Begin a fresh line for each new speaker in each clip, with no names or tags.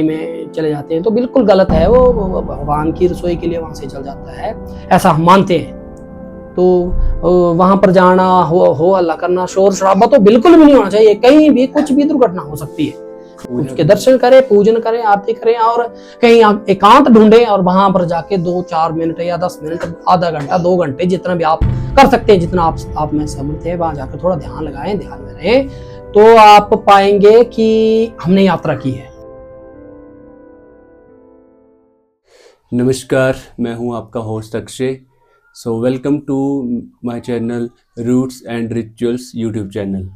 में चले जाते हैं तो बिल्कुल गलत है। वो भगवान की रसोई के लिए वहाँ से चल जाता है, ऐसा हम मानते हैं। तो वहाँ पर जाना, हो हल्ला करना, शोर शराबा तो बिल्कुल भी नहीं होना चाहिए। कहीं भी कुछ भी दुर्घटना हो सकती है। उसके दर्शन करें, पूजन करें, आरती करें और कहीं एकांत ढूंढें और वहां पर जाके 2-4 मिनट या 10 मिनट, आधा घंटा, 2 घंटे, जितना भी आप कर सकते हैं, जितना आप में समर्थ है, वहां जाकर थोड़ा ध्यान लगाएं, ध्यान में रहें, तो आप पाएंगे कि हमने यात्रा की है।
नमस्कार, मैं हूं आपका host Akshay. So welcome to my channel roots and rituals YouTube channel.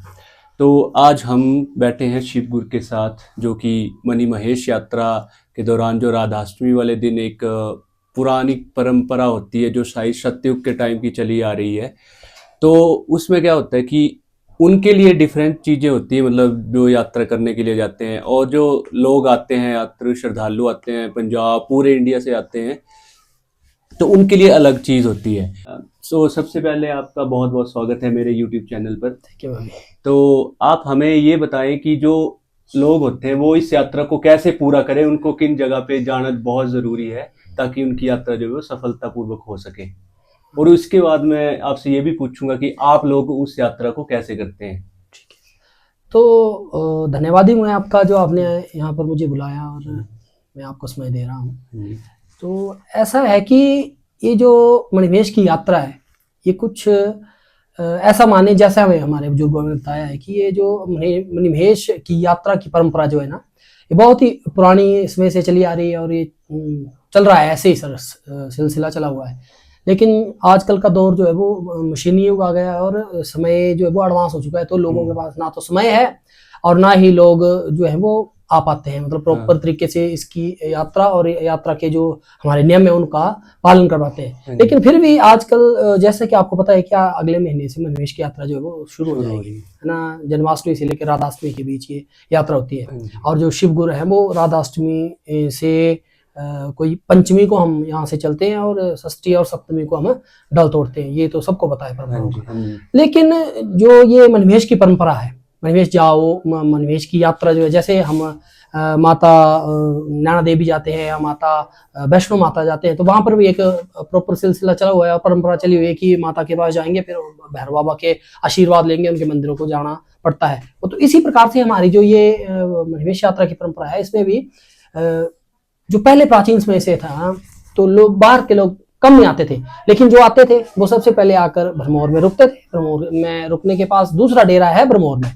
तो आज हम बैठे हैं शिव गुरु के साथ, जो कि मणि महेश यात्रा के दौरान जो राधाष्टमी वाले दिन एक पुरानी परंपरा होती है जो शायद सतयुग के टाइम की चली आ रही है। तो उसमें क्या होता है कि उनके लिए डिफरेंट चीज़ें होती हैं, मतलब जो यात्रा करने के लिए जाते हैं और जो लोग आते हैं, यात्री श्रद्धालु आते हैं, पंजाब पूरे इंडिया से आते हैं, तो उनके लिए अलग चीज़ होती है। सो सबसे पहले आपका बहुत बहुत स्वागत है मेरे यूट्यूब चैनल पर। तो आप हमें ये बताएं कि जो लोग होते हैं वो इस यात्रा को कैसे पूरा करें, उनको किन जगह पे जाना बहुत ज़रूरी है ताकि उनकी यात्रा जो है वो सफलतापूर्वक हो सके। और उसके बाद मैं आपसे ये भी पूछूंगा कि आप लोग उस यात्रा को कैसे करते हैं।
तो धन्यवाद ही मैं आपका, जो आपने यहाँ पर मुझे बुलाया और मैं आपको समय दे रहा हूँ। तो ऐसा है कि ये जो मणिमहेश की यात्रा है, ये कुछ ऐसा माने, जैसा हमारे बुजुर्गों ने बताया है कि ये जो मणिमहेश की यात्रा की परंपरा जो है ना, ये बहुत ही पुरानी समय से चली आ रही है और ये चल रहा है, ऐसे ही सिलसिला चला हुआ है। लेकिन आजकल का दौर जो है वो मशीनी युग आ गया है और समय जो है वो एडवांस हो चुका है। तो लोगों के पास ना तो समय है और ना ही लोग जो है वो आ पाते हैं, मतलब प्रॉपर तरीके से इसकी यात्रा और यात्रा के जो हमारे नियम है उनका पालन कर पाते हैं। लेकिन फिर भी आजकल जैसे कि आपको पता है कि अगले महीने से मणिमहेश की यात्रा जो है वो शुरू हो जाएगी, है ना। जन्माष्टमी से लेकर राधाष्टमी के बीच ये यात्रा होती है। और जो शिव गुरु है वो राधाष्टमी से कोई पंचमी को हम यहाँ से चलते हैं और षष्ठी और सप्तमी को हम डल तोड़ते हैं। ये तो सबको पता है परंपरा। लेकिन जो ये मणिमहेश की परंपरा है, मणिमहेश जाओ, मणिमहेश की यात्रा जो है, जैसे हम माता नैना देवी जाते हैं या माता वैष्णो माता जाते हैं, तो वहां पर भी एक प्रॉपर सिलसिला चला हुआ है और परंपरा चली हुई है कि माता के पास जाएंगे, फिर भैरव बाबा के आशीर्वाद लेंगे, उनके मंदिरों को जाना पड़ता है। तो इसी प्रकार से हमारी जो ये मणिमहेश यात्रा की परंपरा है, इसमें भी जो पहले प्राचीन समय से था, तो लोग बाहर के लोग कम नहीं आते थे, लेकिन जो आते थे वो सबसे पहले आकर भरमौर में रुकते थे। भरमौर में रुकने के पास दूसरा डेरा है भरमौर में।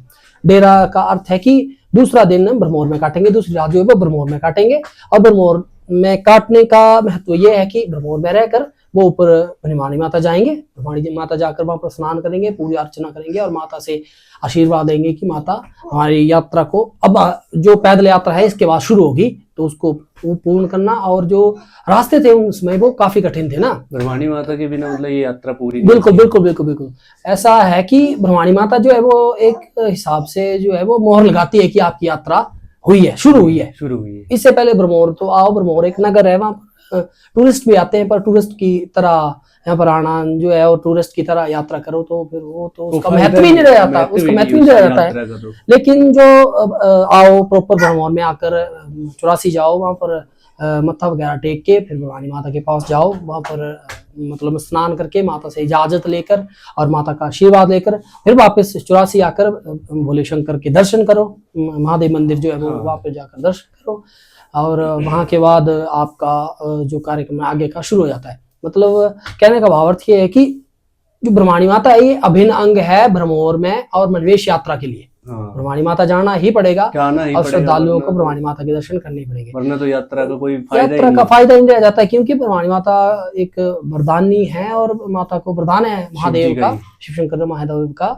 डेरा का अर्थ है कि दूसरा दिन भरमौर में काटेंगे, दूसरी रात जो है वो भरमौर में काटेंगे। और भरमौर में काटने का महत्व ये है कि भरमौर में रहकर वो ऊपर भवानी माता जाएंगे, भवानी माता जाकर वहां पर स्नान करेंगे, पूजा अर्चना करेंगे और माता से आशीर्वाद देंगे कि माता हमारी यात्रा को, अब जो पैदल यात्रा है इसके बाद शुरू होगी, तो उसको पूर्ण करना। और जो रास्ते थे उसमें वो काफी कठिन थे ना,
भवानी माता के बिना मतलब ये यात्रा पूरी
बिल्कुल बिल्कुल बिल्कुल बिल्कुल ऐसा है कि भवानी माता जो है वो एक हिसाब से जो है वो मोहर लगाती है कि आपकी यात्रा हुई है, शुरू हुई है। इससे पहले भरमौर तो आओ, भरमौर एक नगर है, वहाँ टूरिस्ट भी आते हैं, पर टूरिस्ट की तरह यहाँ पर आना जो है और टूरिस्ट की तरह यात्रा करो तो फिर वो तो उसका महत्व ही नहीं रह जाता, उसका महत्व ही नहीं रह जाता है। लेकिन जो आओ प्रॉपर भरमौर में आकर 84 जाओ, वहाँ पर मत्था वगैरह टेक के फिर भवानी माता के पास जाओ, वहाँ पर मतलब स्नान करके माता से इजाजत लेकर और माता का आशीर्वाद लेकर फिर वापस 84 आकर भोले शंकर के दर्शन करो, महादेव मंदिर जो है वो वहाँ पर जाकर दर्शन करो और वहाँ के बाद आपका जो कार्यक्रम आगे का शुरू हो जाता है। मतलब कहने का भावार्थ ये है कि जो भवानी माता है ये अभिन्न अंग है भरमौर में और मणिमहेश यात्रा के लिए। भवानी माता जाना ही पड़ेगा और श्रद्धालुओं को भवानी माता के दर्शन करने पड़ेंगे, वरना तो यात्रा का कोई फायदा ही नहीं रह जाता है। क्योंकि भवानी माता एक वरदानी है और माता को वरदान है महादेव का, शिव शंकर महादेव का,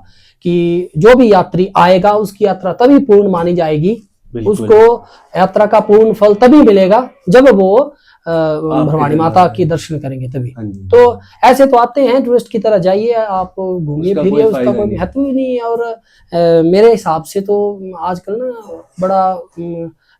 कि जो भी यात्री आएगा उसकी यात्रा तभी पूर्ण मानी जाएगी, उसको यात्रा का पूर्ण फल तभी मिलेगा जब वो भवानी माता की दर्शन करेंगे तभी। तो ऐसे तो आते हैं टूरिस्ट की तरह, जाइए आप घूमिए फिरिए, उसका कोई महत्व ही नहीं है। और मेरे हिसाब से तो आजकल ना बड़ा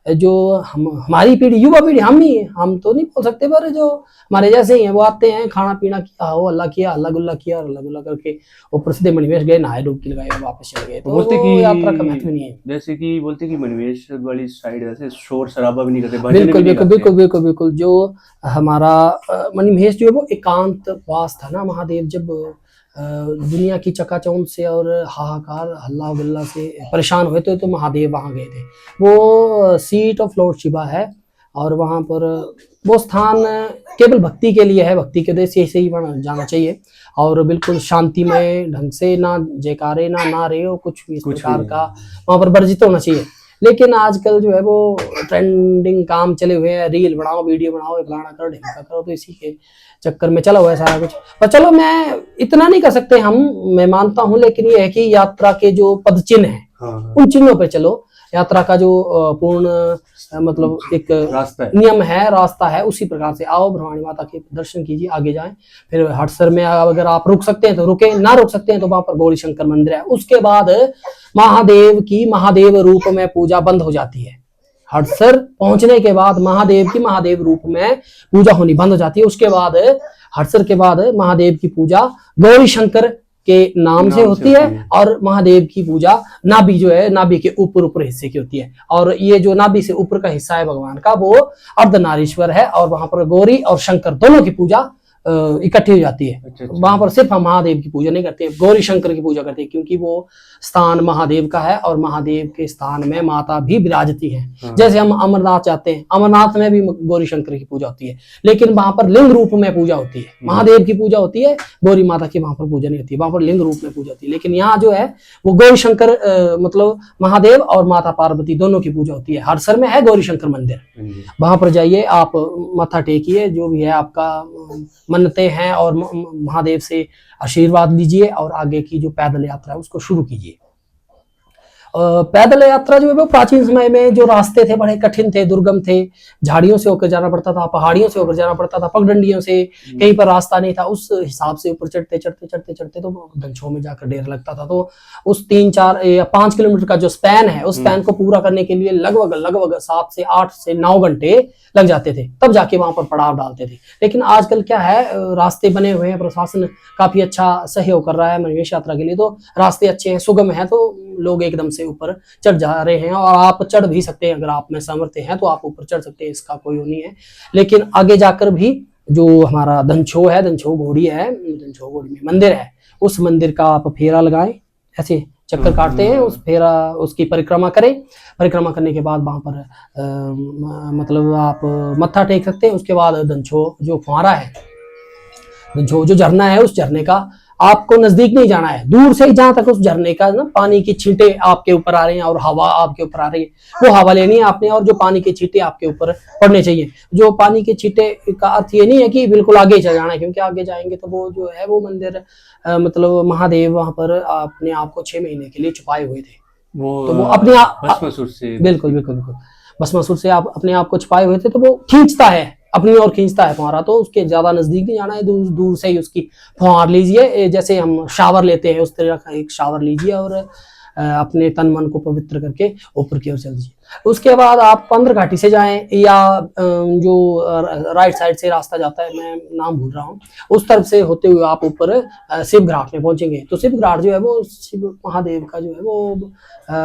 जो हमारी पीढ़ी, युवा पीढ़ी, हम ही हैं, हम तो नहीं बोल सकते, पर जो हमारे जैसे ही हैं वो आते हैं, खाना पीना किया, हो अल्लाह किया, अल्लाह गुल्ला किया, और अल्लाह गुल्ला करके ऊपर सीधे मणिमहेश गए, नहाए, डुबकी लगाए और वापस चले गए। तो
बोलते
वो
कि
यात्रा का महत्व नहीं है।
जैसे कि बोलते कि मणिमहेश वाली साइड ऐसे शोर शराबा भी नहीं करते, भजन भी
बिल्कुल
नहीं
बिल्कुल
गाते
बिल्कुल बिल्कुल बिल्कुल। जो हमारा मणिमहेश जो है वो एकांत वास था ना। महादेव जब दुनिया की चकाचौंध से और हाहाकार हल्ला गुल्ला से परेशान हुए थे, तो महादेव वहाँ गए थे। वो सीट ऑफ लॉर्ड शिवा है, और वहाँ पर वो स्थान केवल भक्ति के लिए है, भक्ति के उद्देश्य से ही वहाँ जाना चाहिए, और बिल्कुल शांतिमय ढंग से, ना जयकारे ना नारे हो, कुछ भी इस
कुछ भी
प्रकार
नहीं।
का वहाँ पर वर्जित होना चाहिए। लेकिन आजकल जो है वो ट्रेंडिंग काम चले हुए हैं, रील बनाओ, वीडियो बनाओ, ये फलाना करो, ढिमका करो, तो इसी के चक्कर में चला हुआ है सारा कुछ। पर चलो, मैं इतना नहीं कर सकते हम, मैं मानता हूँ, लेकिन ये है कि यात्रा के जो पद चिन्ह हैं,
हाँ,
उन चिन्हों पर चलो। यात्रा का जो पूर्ण मतलब एक
रास्ता है।
नियम है, रास्ता है, उसी प्रकार से आओ, भवानी माता के दर्शन कीजिए, आगे जाएं। फिर हटसर में अगर आप रुक सकते हैं तो रुके, ना रुक सकते हैं तो वहां पर गौरी शंकर मंदिर है। उसके बाद महादेव की महादेव रूप में पूजा बंद हो जाती है। हटसर पहुंचने के बाद महादेव की महादेव रूप में पूजा होनी बंद हो जाती है। उसके बाद हटसर के बाद महादेव की पूजा गौरी शंकर के नाम से होती है, और महादेव की पूजा नाभि जो है, नाभि के ऊपर हिस्से की होती है, और ये जो नाभि से ऊपर का हिस्सा है भगवान का, वो अर्धनारीश्वर है, और वहां पर गौरी और शंकर दोनों की पूजा इकट्ठी हो जाती है।
अच्छा।
वहां पर सिर्फ हम महादेव की पूजा नहीं करते, गौरी शंकर की पूजा करते हैं, क्योंकि वो स्थान महादेव का है, और महादेव के स्थान में माता भी विराजती है।
हाँ।
जैसे हम अमरनाथ जाते हैं, अमरनाथ में भी गौरी शंकर की पूजा होती है, लेकिन वहां पर लिंग रूप में पूजा होती है। महादेव की पूजा होती है, गौरी माता की वहां पर पूजा नहीं होती, वहां पर लिंग रूप में पूजा होती है। लेकिन यहाँ जो है वो गौरी शंकर मतलब महादेव और माता पार्वती दोनों की पूजा होती है। हरसर में है गौरी शंकर मंदिर, वहां पर जाइए, आप मत्था टेकिए, जो भी है आपका मन्नतें हैं, और महादेव से आशीर्वाद लीजिए, और आगे की जो पैदल यात्रा है उसको शुरू कीजिए। पैदल यात्रा जो है वो प्राचीन समय में जो रास्ते थे बड़े कठिन थे, दुर्गम थे, झाड़ियों से होकर जाना पड़ता था, पहाड़ियों से होकर जाना पड़ता था, पगडंडियों से, कहीं पर रास्ता नहीं था, उस हिसाब से ऊपर चढ़ते चढ़ते चढ़ते चढ़ते तो दंछों में जाकर डेरा लगता था। तो उस 3, 4 या 5 किलोमीटर का जो स्पैन है, उस स्पैन को पूरा करने के लिए लगभग 7 से 8 से 9 घंटे लग जाते थे, तब जाके वहां पर पड़ाव डालते थे। लेकिन आजकल क्या है, रास्ते बने हुए हैं, प्रशासन काफी अच्छा सहयोग कर रहा है मणिमहेश यात्रा के लिए, तो रास्ते अच्छे हैं, सुगम है, तो लोग एकदम से ऊपर चढ़ जा रहे हैं, और आप चढ़ भी सकते हैं, अगर आप में सामर्थ्य है तो आप ऊपर चढ़ सकते हैं, इसका कोई वो नहीं है। लेकिन आगे जाकर भी जो हमारा धनछो है, धनछो घोड़ी है, धनछो घोड़ी में मंदिर है, उस मंदिर का आप फेरा लगाएं, ऐसे चक्कर काटते हैं, उस फेरा उसकी परिक्रमा करें। परिक्रमा करने के बाद वहां पर मतलब आप मत्था टेक सकते हैं। उसके बाद धनछो जो फुहारा है, धनछो जो झरना है, उस झरने का आपको नजदीक नहीं जाना है, दूर से ही जहां तक उस झरने का ना पानी की छींटे आपके ऊपर आ रहे हैं और हवा आपके ऊपर आ रही है, वो हवा लेनी है आपने, और जो पानी के छींटे आपके ऊपर पड़ने चाहिए। जो पानी के छींटे का अर्थ ये नहीं है कि बिल्कुल आगे चल जाना है, क्योंकि आगे जाएंगे तो वो जो है वो मंदिर मतलब महादेव वहां पर अपने आप को 6 महीने के लिए छुपाए हुए थे, तो वो अपने
भस्मासुर से,
बिल्कुल बिल्कुल बिल्कुल भस्मासुर से आप अपने आप को छुपाए हुए थे, तो वो खींचता है, अपनी ओर खींचता है फुहारा, तो उसके ज्यादा नजदीक नहीं जाना है, दूर दूर से ही उसकी फुहार लीजिए, जैसे हम शावर लेते हैं उस तरह का एक शावर लीजिए, और अपने तन मन को पवित्र करके ऊपर की ओर चल दीजिए। उसके बाद आप पंद्र घाटी से जाएं, या जो राइट साइड से रास्ता जाता है, मैं नाम भूल रहा हूँ, उस तरफ से होते हुए आप ऊपर शिव घाट में पहुंचेंगे। तो शिव घाट जो है वो शिव महादेव का जो है वो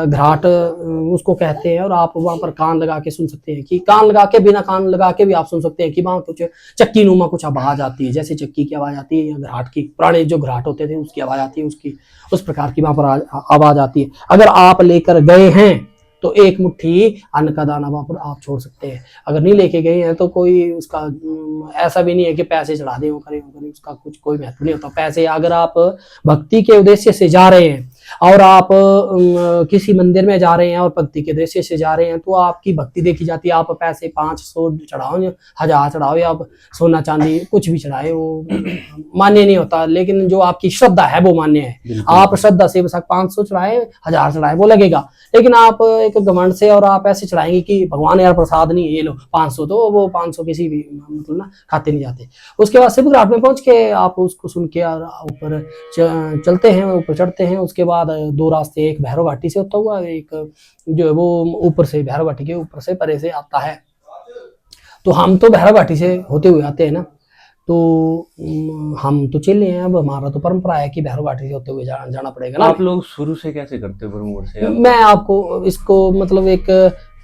घाट उसको कहते हैं, और आप वहां पर कान लगा के सुन सकते हैं, कि कान लगा के, बिना कान लगा के भी आप सुन सकते हैं कि वहां कुछ चक्की नुमा कुछ आवाज आती है, जैसे चक्की की आवाज आती है, या घाट की, पुराने जो घाट होते थे उसकी आवाज आती है, उसकी उस प्रकार की वहां पर आवाज आती है। अगर आप लेकर गए हैं तो एक मुट्ठी अन्न का दाना वहां पर आप छोड़ सकते हैं। अगर नहीं लेके गए हैं तो कोई उसका ऐसा भी नहीं है कि पैसे चढ़ा दें, वो करें, उसका कुछ कोई महत्व नहीं होता। पैसे अगर आप भक्ति के उद्देश्य से जा रहे हैं, और आप किसी मंदिर में जा रहे हैं और भक्ति के उद्देश्य से जा रहे हैं, तो आपकी भक्ति देखी जाती है। आप पैसे 500 चढ़ाओ, 1000 चढ़ाओ, या आप सोना चांदी कुछ भी चढ़ाए, वो मान्य नहीं होता। लेकिन जो आपकी श्रद्धा है वो मान्य है। आप श्रद्धा से बस 500 चढ़ाए, 1000 चढ़ाए, वो लगेगा। लेकिन आप एक घमंड से और आप ऐसे चढ़ाएंगे कि भगवान यार प्रसाद नहीं, ये लो 500, तो वो 500 किसी भी मतलब ना खाते नहीं जाते। उसके बाद शिव घाट में पहुंच के आप उसको सुन के और ऊपर चलते हैं, ऊपर चढ़ते हैं। उसके बाद बाद 2 रास्ते, एक भैरव घाटी से होता हुआ, एक जो है वो ऊपर से भैरव घाटी के ऊपर से परे से आता है। तो हम तो भैरव घाटी से होते हुए आते हैं ना, तो हम तो चले हैं, अब हमारा तो परंपरा है कि भैरव घाटी से होते हुए जाना पड़ेगा ना।
आप लोग शुरू से कैसे करते हो ब्रह्मपुर से?
मैं आपको इसको मतलब एक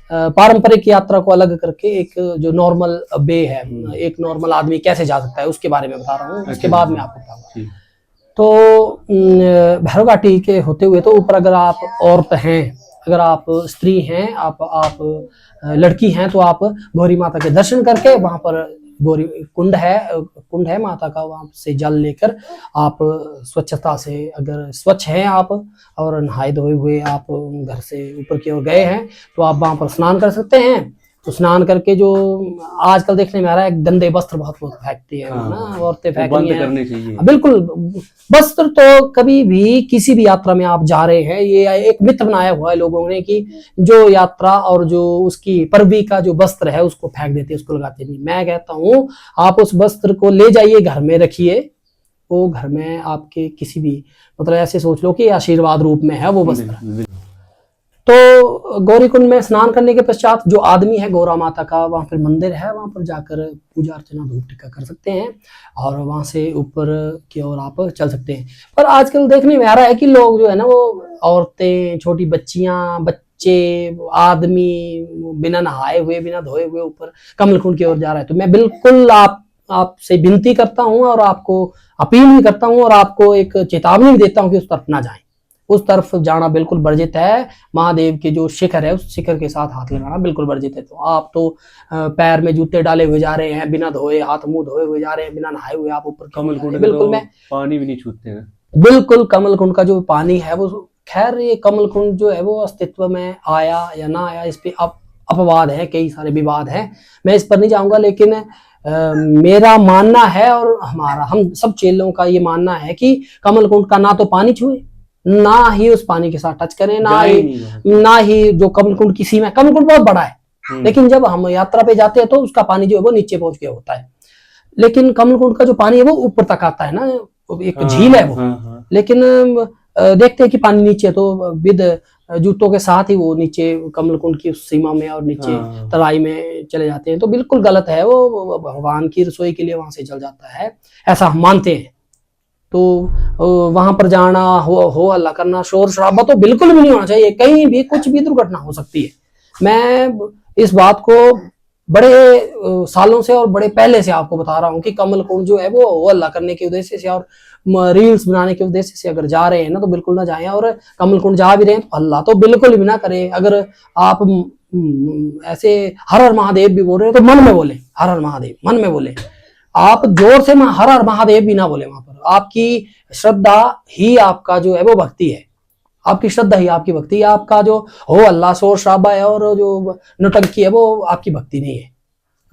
पारंपरिक यात्रा को अलग करके एक जो नॉर्मल वे है, एक नॉर्मल आदमी कैसे जा सकता है उसके बारे में बता रहा हूँ, उसके बाद में आपको बताऊंगा। तो भैरव घाटी के होते हुए तो ऊपर अगर आप औरत हैं, अगर आप स्त्री हैं, आप लड़की हैं, तो आप गौरी माता के दर्शन करके वहां पर गौरी कुंड है माता का, वहां से जल लेकर आप स्वच्छता से, अगर स्वच्छ हैं आप और नहाए धोए हुए आप घर से ऊपर की ओर गए हैं, तो आप वहां पर स्नान कर सकते हैं। तो स्नान करके जो आजकल देखने में आ रहा है, गंदे वस्त्र बहुत फेंकती है ना, औरतें फेंक रही हैं। बिल्कुल, वस्त्र तो कभी भी किसी भी यात्रा में आप जा रहे हैं, ये एक मिथ बनाया हुआ है लोगों ने कि जो यात्रा और जो उसकी परवी का जो वस्त्र है उसको फेंक देते, उसको लगाते नहीं। मैं कहता हूँ आप उस वस्त्र को ले जाइए, घर में रखिए, वो घर में आपके किसी भी मतलब ऐसे सोच लो कि आशीर्वाद रूप में है वो वस्त्र। तो गौरीकुंड में स्नान करने के पश्चात जो आदमी है, गौरा माता का वहां पर मंदिर है, वहां पर जाकर पूजा अर्चना धूप टिक्का कर सकते हैं और वहां से ऊपर की ओर आप चल सकते हैं। पर आजकल देखने में आ रहा है कि लोग जो है ना, वो औरतें, छोटी बच्चियां, बच्चे, आदमी बिना नहाए हुए, बिना धोए हुए ऊपर कमलकुंड की ओर जा रहा है। तो मैं बिल्कुल आपसे विनती करता हूं और आपको अपील भी करता हूं और आपको एक चेतावनी भी देता हूं कि उस तरफ ना जाएं। उस तरफ जाना बिल्कुल वर्जित है। महादेव के जो शिखर है उस शिखर के साथ हाथ लगाना बिल्कुल वर्जित है। तो आप तो पैर में जूते डाले हुए जा रहे हैं, बिना धोए, हाथ मुंह धोए हुए जा रहे हैं, बिना नहाए हुए आप ऊपर
कमलकुंड
बिल्कुल मैं
पानी भी नहीं छूते हैं।
बिल्कुल कमलकुंड का जो पानी है वो, खैर ये कमलकुंड जो है वो अस्तित्व में आया या ना आया, इस पे अपवाद है, कई सारे विवाद हैं, मैं इस पर नहीं जाऊंगा। लेकिन मेरा मानना है और हम सब चेलों का ये मानना है कि कमलकुंड का ना तो पानी छुए, ना ही उस पानी के साथ टच करें, ना ही जो कमलकुंड की सीमा है। कमलकुंड बहुत बड़ा है, लेकिन जब हम यात्रा पे जाते हैं तो उसका पानी जो है वो नीचे पहुंच गया होता है। लेकिन कमलकुंड का जो पानी है वो ऊपर तक आता है ना, एक झील है वो। लेकिन देखते हैं कि पानी नीचे है, तो विद जूतों के साथ ही वो नीचे कमलकुंड की उस सीमा में और नीचे तराई में चले जाते हैं। तो बिल्कुल गलत है, वो भगवान की रसोई के लिए वहां से चल जाता है, ऐसा हम मानते हैं। तो वहां पर जाना, हो हल्ला करना, शोर शराबा तो बिल्कुल भी नहीं होना चाहिए। कहीं भी कुछ भी दुर्घटना हो सकती है। मैं इस बात को बड़े सालों से और बड़े पहले से आपको बता रहा हूँ कि कमलकुंड जो है वो हो हल्ला करने के उद्देश्य से और रील्स बनाने के उद्देश्य से अगर जा रहे हैं ना, तो बिल्कुल ना जाएं। और कमलकुंड जा भी रहे हैं तो हल्ला तो बिल्कुल भी ना करें। अगर आप ऐसे हर हर महादेव भी बोल रहे हैं तो मन में बोले, हर हर महादेव मन में बोले। आप जोर से हर हर महादेव भी ना बोले। वहां पर आपकी श्रद्धा ही आपका जो है वो भक्ति है, आपकी श्रद्धा ही आपकी भक्ति है। आपका जो हो अल्लाह शोर शराबा है और जो नौटंकी है वो आपकी भक्ति नहीं है।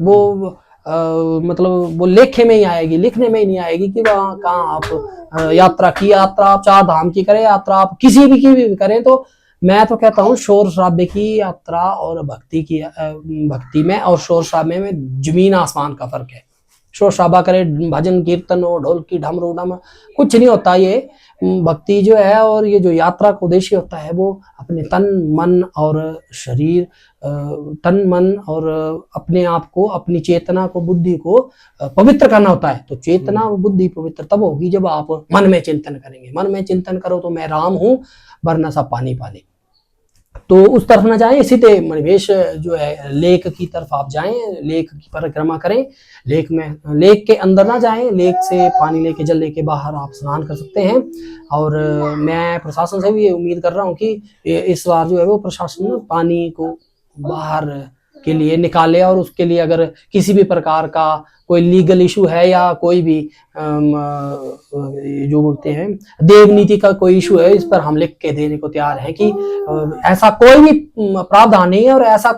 वो मतलब वो लेखे में ही आएगी, लिखने में ही नहीं आएगी कि वहां कहाँ आप यात्रा आप 4 धाम की करें, यात्रा आप किसी भी करें। तो मैं तो कहता हूँ शोर शराबे की यात्रा और भक्ति में और शोर शराबे में जमीन आसमान का फर्क है। शोर शराबा करे, भजन कीर्तन और ढोल की ढमरू ढम, कुछ नहीं होता। ये भक्ति जो है और ये जो यात्रा का उद्देश्य होता है वो अपने तन मन और शरीर, तन मन और अपने आप को, अपनी चेतना को, बुद्धि को पवित्र करना होता है। तो चेतना और बुद्धि पवित्र तब होगी जब आप मन में चिंतन करेंगे। मन में चिंतन करो तो मैं राम हूँ, वरना सब पानी पानी। तो उस तरफ ना जाएं। इसी ते मणिवेश जो है लेक की तरफ आप जाएं, लेक की परिक्रमा करें। लेक के अंदर ना जाएं, लेक से पानी लेके, जल लेके बाहर आप स्नान कर सकते हैं। और मैं प्रशासन से भी ये उम्मीद कर रहा हूँ कि इस बार जो है वो प्रशासन पानी को बाहर के लिए निकाले और उसके लिए अगर किसी भी प्रकार का कोई लीगल इशू है या कोई भी जो बोलते हैं देव नीति का कोई इशू है, इस पर हम लिख के देने को तैयार हैं कि ऐसा कोई भी प्रावधान नहीं है और ऐसा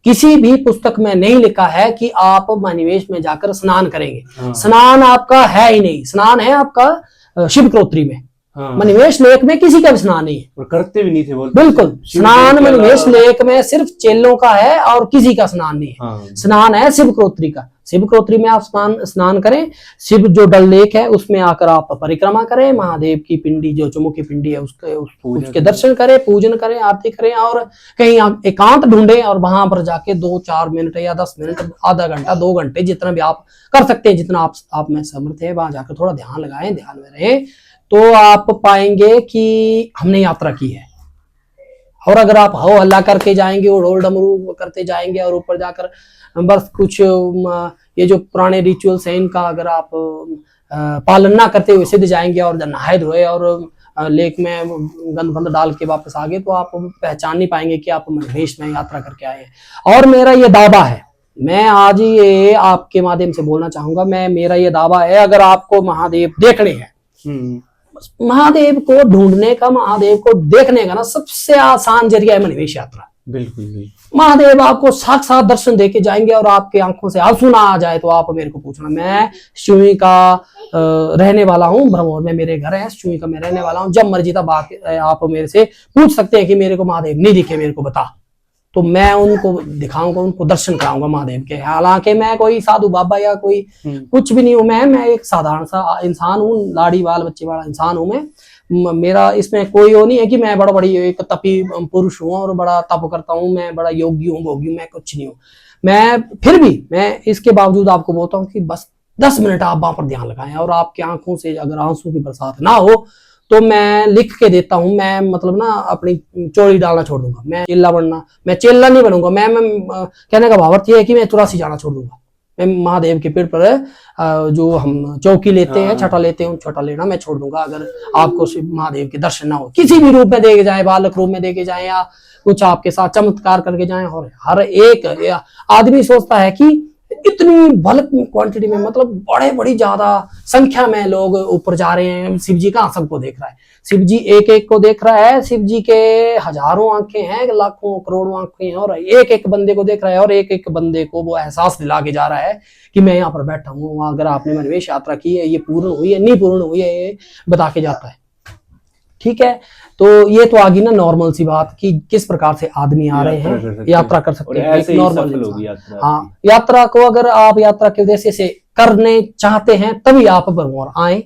किसी भी पुस्तक में नहीं लिखा है कि आप मणिवेश में जाकर स्नान करेंगे। स्नान आपका है ही नहीं, स्नान है आपका शिवक्रोत्री में। मणिवेश लेक में किसी का भी स्नान नहीं है और
करते भी नहीं थे
बिल्कुल। स्नान मणिवेश लेक में सिर्फ चेलों का है और किसी का स्नान नहीं है। स्नान है शिवक्रोत्री का। शिवक्रोत्री में आप स्नान करें, शिव जो डल लेक है उसमें आकर आप परिक्रमा करें, महादेव की पिंडी जो चमुखी पिंडी है उसके दर्शन करें, पूजन करें, आरती करें, और कहीं एकांत ढूंढें और वहां पर जाके 2-4 मिनट या 10 मिनट, आधा घंटा, 2 घंटे, जितना भी आप कर सकते हैं, जितना आप में समर्थ है, वहां जाकर थोड़ा ध्यान लगाएं, ध्यान में रहें, तो आप पाएंगे कि हमने यात्रा की है। और अगर आप हो हल्ला करके जाएंगे और ढोल डमरू करते जाएंगे और ऊपर जाकर बस कुछ ये जो पुराने रिचुअल्स हैं इनका अगर आप पालन ना करते हुए सीधे जाएंगे और नहाए धोए और लेक में गंद बंद डाल के वापस आ गए, तो आप पहचान नहीं पाएंगे कि आप मणिमहेश में यात्रा करके आए हैं। और मेरा ये दावा है, मैं आज ये आपके माध्यम से बोलना चाहूंगा, मेरा ये दावा है, अगर आपको महादेव देखने हैं, महादेव को ढूंढने का, महादेव को देखने का ना सबसे आसान जरिया है मणिमहेश यात्रा।
बिल्कुल।
महादेव आपको साक्षात दर्शन देके जाएंगे और आपके आंखों से आंसू ना आ जाए तो आप मेरे को पूछना। मैं शिवनी का रहने वाला हूँ, ब्रह्मौर में मेरे घर है, शिवनी का मैं रहने वाला हूँ। जब मर्जी तब आप मेरे से पूछ सकते हैं कि मेरे को महादेव नहीं दिखे, मेरे को बता, तो मैं उनको दिखाऊंगा, उनको दर्शन कराऊंगा महादेव के। हालांकि मैं कोई साधु बाबा या कोई कुछ भी नहीं हूं, मैं एक साधारण सा इंसान हूँ, लाड़ी वाल बच्चे वाला इंसान हूं मैं। मेरा इसमें कोई वो नहीं है कि मैं बड़ा बड़ी एक तपी पुरुष हूँ और बड़ा तप करता हूँ, मैं बड़ा योगी हूँ, भोगी हूँ, मैं कुछ नहीं हूँ। मैं फिर भी मैं इसके बावजूद आपको बोलता हूँ कि बस 10 मिनट आप वहां पर ध्यान लगाएं, और आपकी आंखों से अगर आंसू की बरसात ना हो तो मैं लिख के देता हूं, मैं मतलब ना अपनी चोरी डालना छोड़ दूंगा, मैं चेला बनना, मैं चेला नहीं बनूंगा, मैं कहने का भावार्थ ये है कि मैं 84 जाना छोड़ दूंगा। मैं महादेव के पेड़ पर जो हम चौकी लेते हैं, छठा लेते हैं, छठा लेना मैं छोड़ दूंगा अगर आपको महादेव के दर्शन ना हो, किसी भी रूप में देखे जाए, बालक रूप में देखे जाए या कुछ आपके साथ चमत्कार करके जाए। और हर एक आदमी सोचता है कि इतनी बल्क क्वांटिटी में, मतलब बड़ी ज्यादा संख्या में लोग ऊपर जा रहे हैं, शिव जी कहाँ सबको देख रहा है, शिव जी एक एक को देख रहा है, शिव जी के हजारों आंखें हैं, लाखों करोड़ों आंखें हैं, और एक एक बंदे को देख रहा है, और एक एक बंदे को वो एहसास दिला के जा रहा है कि मैं यहाँ पर बैठा हूँ। अगर आपने मणिमहेश यात्रा की है, ये पूर्ण हुई है, नहीं पूर्ण हुई है, ये बता के जाता है। ठीक है, तो ये तो आगे ना नॉर्मल सी बात कि किस प्रकार से आदमी आ रहे हैं, यात्रा कर सकते हैं, एक नॉर्मल। हाँ, यात्रा को अगर आप यात्रा के उद्देश्य से करने चाहते हैं तभी आप ब्रह्मौर आए,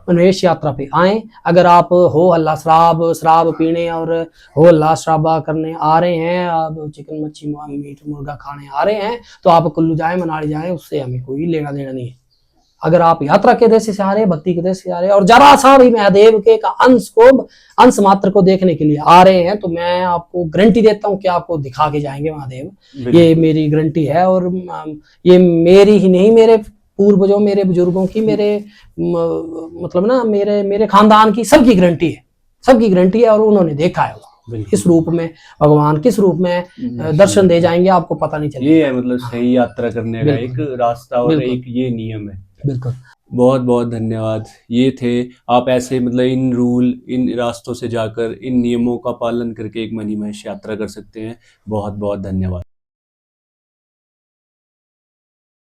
मणिमहेश यात्रा पे आए। अगर आप हो हल्ला शराब पीने और हो हल्ला शराबा करने आ रहे हैं, आप चिकन मच्छी मीट मुर्गा खाने आ रहे हैं, तो आप कुल्लू जाए, मनाली जाए, उससे हमें कोई लेना देना नहीं है। अगर आप यात्रा के उद्देश्य से आ रहे हैं, भक्ति के उद्देश्य से आ रहे हैं, और जरा सा भी महादेव के अंश मात्र को देखने के लिए आ रहे हैं, तो मैं आपको गारंटी देता हूं कि आपको दिखा के जाएंगे महादेव। ये मेरी गारंटी है, और ये मेरी ही नहीं, मेरे पूर्वजों, मेरे बुजुर्गों की, मेरे मतलब ना मेरे खानदान की, सबकी गारंटी है, सबकी गारंटी है, और उन्होंने देखा है इस रूप में भगवान किस रूप में दर्शन दे जाएंगे आपको पता नहीं चलेगा।
ये है मतलब सही यात्रा करने का एक रास्ता और एक ये नियम है।
बिल्कुल,
बहुत बहुत धन्यवाद। ये थे आप ऐसे मतलब इन रूल, इन रास्तों से जाकर इन नियमों का पालन करके एक मणिमहेश यात्रा कर सकते हैं। बहुत बहुत धन्यवाद।